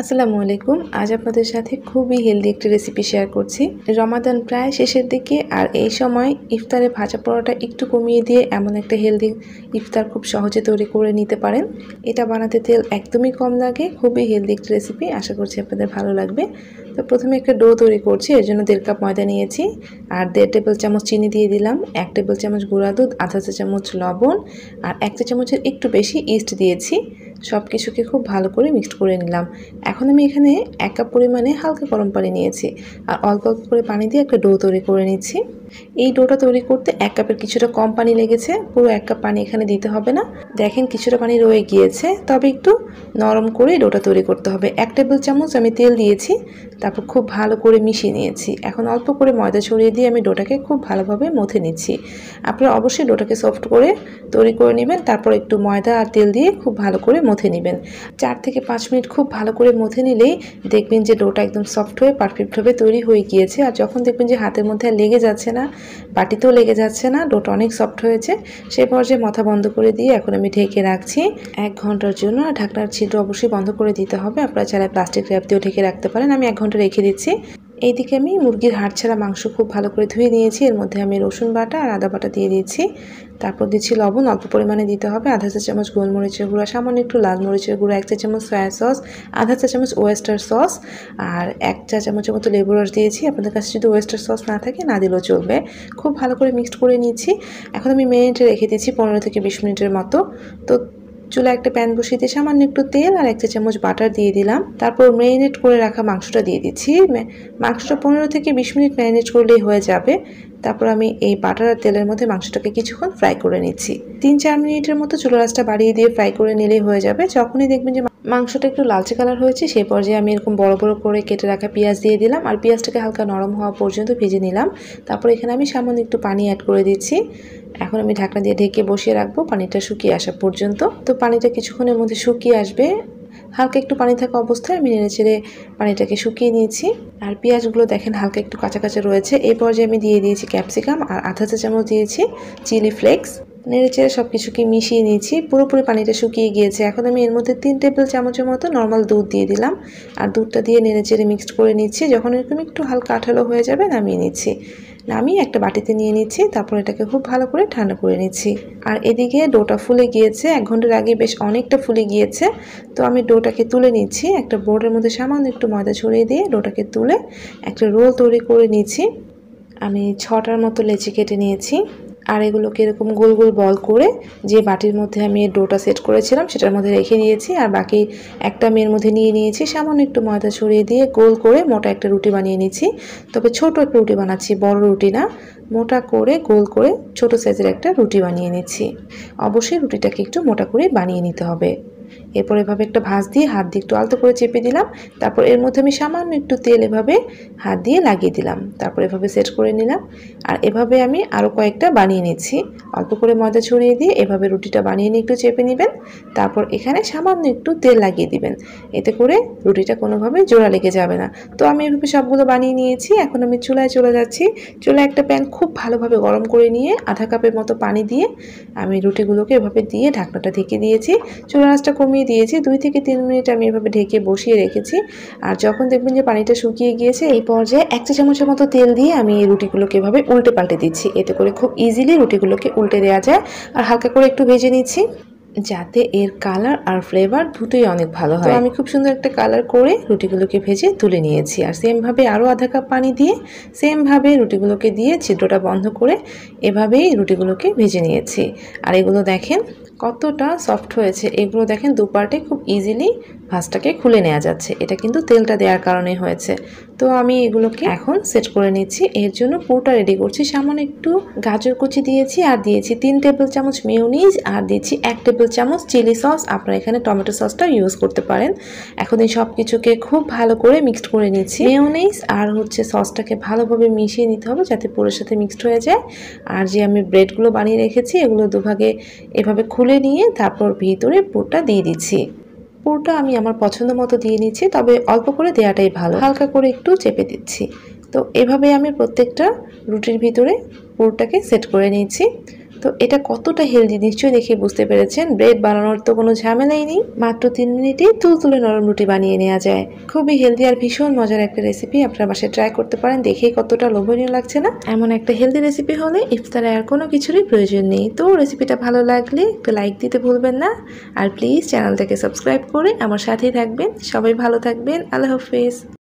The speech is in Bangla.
আসসালামু আলাইকুম। আজ আপনাদের সাথে খুবই হেলদি একটি রেসিপি শেয়ার করছি। রমাদান প্রায় শেষের দিকে, আর এই সময় ইফতারে ভাজা পরোটা একটু কমিয়ে দিয়ে এমন একটা হেলদি ইফতার খুব সহজে তৈরি করে নিতে পারেন। এটা বানাতে তেল একদমই কম লাগে, খুবই হেলদি একটি রেসিপি। আশা করছি আপনাদের ভালো লাগবে। তো প্রথমে একটা ডো তৈরি করছি। এর জন্য 1.5 কাপ ময়দা নিয়েছি আর 1.5 টেবিল চামচ চিনি দিয়ে দিলাম, 1 টেবিল চামচ গুঁড়া দুধ, আধা চা চামচ লবণ আর 1 চা চামচের একটু বেশি ইস্ট দিয়েছি। সব কিছুকে খুব ভালো করে মিক্সড করে নিলাম। এখন আমি এখানে 1 কাপ পরিমাণে হালকা গরম পানি নিয়েছি আর অল্প অল্প করে পানি দিয়ে একটা ডো তৈরি করে নিচ্ছি। এই ডোটা তৈরি করতে 1 কাপের কিছুটা কম পানি লেগেছে, পুরো 1 কাপ পানি এখানে দিতে হবে না। দেখেন কিছুটা পানি রয়ে গিয়েছে, তবে একটু নরম করে ডোটা তৈরি করতে হবে। 1 টেবিল চামচ আমি তেল দিয়েছি, তারপর খুব ভালো করে মিশিয়ে নিয়েছি। এখন অল্প করে ময়দা ছড়িয়ে দিয়ে আমি ডোটাকে খুব ভালোভাবে মথে নিচ্ছি। আপনারা অবশ্যই ডোটাকে সফট করে তৈরি করে নেবেন, তারপর একটু ময়দা আর তেল দিয়ে খুব ভালো করে মথে নেবেন। 4 থেকে 5 মিনিট খুব ভালো করে মথে নিলেই দেখবেন যে ডোটা একদম সফট হয়ে পারফেক্টভাবে তৈরি হয়ে গিয়েছে। আর যখন দেখবেন যে হাতের মধ্যে আর লেগে যাচ্ছে না, বাটিতেও লেগে যাচ্ছে না, ডোটা অনেক সফট হয়েছে, সেই পর্যায়ে মাথা বন্ধ করে দিয়ে এখন আমি ঢেকে রাখছি 1 ঘন্টার জন্য। আর ঢাকনার ছিদ্র অবশ্যই বন্ধ করে দিতে হবে। আপনারা চাইলে প্লাস্টিক র্যাপ দিয়েও ঢেকে রাখতে পারেন। আমি 1 ঘন্টা রেখে দিচ্ছি। এইদিকে আমি মুরগির হাড় ছাড়া মাংস খুব ভালো করে ধুয়ে নিয়েছি। এর মধ্যে আমি রসুন বাটা আর আদা বাটা দিয়ে দিচ্ছি। তারপর দিচ্ছি লবণ, অল্প পরিমাণে দিতে হবে। আধা চা চামচ গোলমরিচের গুঁড়া, সামান্য একটু লাল মরিচের গুঁড়া, 1 চা চামচ সয়া সস, আধা চা চামচ ওয়েস্টার সস আর 1 চা চামচের মতো লেবু রস দিয়েছি। আপনাদের কাছে যদি ওয়েস্টার সস না থাকে না দিলেও চলবে। খুব ভালো করে মিক্সড করে নিচ্ছি। এখন আমি মেরিনেটে রেখে দিচ্ছি 15 থেকে 20 মিনিটের মতো। তো চুলায় একটা প্যান বসিয়ে দিয়ে সামান্য একটু তেল আর 1 চা চামচ বাটার দিয়ে দিলাম। তারপর ম্যারিনেট করে রাখা মাংসটা দিয়ে দিচ্ছি। মাংসটা 15 থেকে 20 মিনিট ম্যারিনেট করলেই হয়ে যাবে। তারপর আমি এই বাটার আর তেলের মধ্যে মাংসটাকে কিছুক্ষণ ফ্রাই করে নিচ্ছি। 3-4 মিনিটের মতো চুলা আঁচটা বাড়িয়ে দিয়ে ফ্রাই করে নিলেই হয়ে যাবে। যখনই দেখবেন যে মাংসটা একটু লালচে কালার হয়েছে, সেই পর্যায়ে আমি এরকম বড় বড় করে কেটে রাখা পেঁয়াজ দিয়ে দিলাম আর পেঁয়াজটাকে হালকা নরম হওয়া পর্যন্ত ভেজে নিলাম। তারপর এখানে আমি সামান্য একটু পানি অ্যাড করে দিচ্ছি। এখন আমি ঢাকনা দিয়ে ঢেকে বসিয়ে রাখবো পানিটা শুকিয়ে আসা পর্যন্ত। তো পানিটা কিছুক্ষণের মধ্যে শুকিয়ে আসবে। হালকা একটু পানি থাকা অবস্থায় আমি নেড়েচেড়ে পানিটাকে শুকিয়ে নিয়েছি। আর পেঁয়াজগুলো দেখেন হালকা একটু কাঁচা কাঁচা রয়েছে। এই পর্যায়ে আমি দিয়ে দিয়েছি ক্যাপসিকাম আর আধা চা চামচ দিয়েছি চিলি ফ্লেক্স। নেড়েচেড়ে সব কিছুকে মিশিয়ে নিয়েছি। পুরোপুরি পানিটা শুকিয়ে গিয়েছে। এখন আমি এর মধ্যে 3 টেবিল চামচের মতো নর্মাল দুধ দিয়ে দিলাম আর দুধটা দিয়ে নেড়েচেড়ে মিক্সড করে নিচ্ছি। যখন এরকম একটু হালকা আঠালো হয়ে যাবে নামিয়ে নিচ্ছি। নামিয়ে একটা বাটিতে নিয়ে নিচ্ছি। তারপর এটাকে খুব ভালো করে ঠান্ডা করে নিচ্ছি। আর এদিকে ডোটা ফুলে গিয়েছে, 1 ঘন্টার আগে বেশ অনেকটা ফুলে গিয়েছে। তো আমি ডোটাকে তুলে নিচ্ছি। একটা বোর্ডের মধ্যে সামান্য একটু ময়দা ছড়িয়ে দিয়ে ডোটাকে তুলে একটা রোল তৈরি করে নিচ্ছি। আমি 6টার মতো লেচি কেটে নিয়েছি আর এগুলোকে এরকম গোল গোল বল করে যে বাটির মধ্যে আমি ডোটা সেট করেছিলাম সেটার মধ্যে রেখে দিয়েছি। আর বাকি একটা আমি এর মধ্যে নিয়ে নিয়েছি, সামান্য একটু ময়দা ছড়িয়ে দিয়ে গোল করে মোটা একটা রুটি বানিয়ে নিচ্ছি। তবে ছোট একটা রুটি বানাচ্ছি, বড় রুটি না। মোটা করে গোল করে ছোট সাইজের একটা রুটি বানিয়ে নিচ্ছি। অবশ্যই রুটিটাকে একটু মোটা করে বানিয়ে নিতে হবে। এরপর এভাবে একটা ভাঁজ দিয়ে হাত দিয়ে একটু আলতো করে চেপে দিলাম। তারপর এর মধ্যে আমি সামান্য একটু তেল এভাবে হাত দিয়ে লাগিয়ে দিলাম। তারপর এভাবে সেট করে নিলাম। আর এভাবে আমি আরও কয়েকটা বানিয়ে নিচ্ছি। অল্প করে ময়দা ছড়িয়ে দিয়ে এভাবে রুটিটা বানিয়ে নিয়ে একটু চেপে নেবেন। তারপর এখানে সামান্য একটু তেল লাগিয়ে দিবেন, এতে করে রুটিটা কোনোভাবে জোড়া লেগে যাবে না। তো আমি এভাবে সবগুলো বানিয়ে নিয়েছি। এখন আমি চুলায় চলে যাচ্ছি। চুলায় একটা প্যান খুব ভালোভাবে গরম করে নিয়ে আধা কাপের মতো পানি দিয়ে আমি রুটিগুলোকে এভাবে দিয়ে ঢাকনাটা ঢেকে দিয়েছি। চুলার আঁচটা কমিয়ে দিয়েছি। 2 থেকে 3 মিনিট আমি এভাবে ঢেকে বসিয়ে রেখেছি। আর যখন দেখবেন যে পানিটা শুকিয়ে গিয়েছে, এই পর্যায়ে 1 চা চামচের মতো তেল দিয়ে আমি এই রুটিগুলোকে এভাবে উল্টে পাল্টে দিচ্ছি। এতে করে খুব ইজিলি রুটিগুলোকে উল্টে দেওয়া যায়। আর হালকা করে একটু ভেজে নিচ্ছি যাতে এর কালার আর ফ্লেভার দুটোই অনেক ভালো হয়। তো আমি খুব সুন্দর একটা কালার করে রুটিগুলোকে ভেজে তুলে নিয়েছি। আর সেমভাবে আরও আধা কাপ পানি দিয়ে সেমভাবে রুটিগুলোকে দিয়ে ছিদ্রটা বন্ধ করে এভাবেই রুটিগুলোকে ভেজে নিয়েছি। আর এগুলো দেখেন কতটা সফট হয়েছে। এগুলো দেখেন দুপার্টে খুব ইজিলি ভাঁজটাকে খুলে নেওয়া যাচ্ছে। এটা কিন্তু তেলটা দেওয়ার কারণে হয়েছে। তো আমি এগুলোকে এখন সেট করে নিচ্ছি। এর জন্য পুরোটা রেডি করছি। সামান্য একটু গাজর কুচি দিয়েছি আর দিয়েছি 3 টেবিল চামচ মেয়োনিজ আর দিয়েছি 1 টেবিল চামচ চিলি সস। আপনারা এখানে টমেটো সসটা ইউজ করতে পারেন। এখন এই সব কিছুকে খুব ভালো করে মিক্সড করে নিচ্ছি। মেয়োনিজ আর সসটাকে ভালোভাবে মিশিয়ে নিতে হবে যাতে পুরোর সাথে মিক্সড হয়ে যায়। আর যে আমি ব্রেডগুলো বানিয়ে রেখেছি এগুলো দুভাগে এভাবে খুলে নিয়ে তারপর ভিতরে পুরটা দিয়ে দিচ্ছি। পুরটা আমি আমার পছন্দ মতো দিয়ে নিচ্ছি, তবে অল্প করে দেওয়াটাই ভালো। হালকা করে একটু চেপে দিচ্ছি। তো এভাবে আমি প্রত্যেকটা রুটির ভিতরে পুরটাকে সেট করে নিচ্ছি। তো এটা কতটা হেলদি নিশ্চয়ই দেখে বুঝতে পেরেছেন। ব্রেড বানানোর তো কোনো ঝামেলাই নেই, মাত্র 3 মিনিটে তুলতুলে নরম রুটি বানিয়ে নেওয়া যায়। খুবই হেলদি আর ভীষণ মজার একটা রেসিপি, আপনার বাসায় ট্রাই করতে পারেন। দেখেই কতটা লোভনীয় লাগছে না? এমন একটা হেলদি রেসিপি হলে ইফতারে আর কোনো কিছুরই প্রয়োজন নেই। তো রেসিপিটা ভালো লাগলে একটু লাইক দিতে ভুলবেন না, আর প্লিজ চ্যানেলটাকে সাবস্ক্রাইব করে আমার সাথেই থাকবেন। সবাই ভালো থাকবেন। আল্লাহ হাফেজ।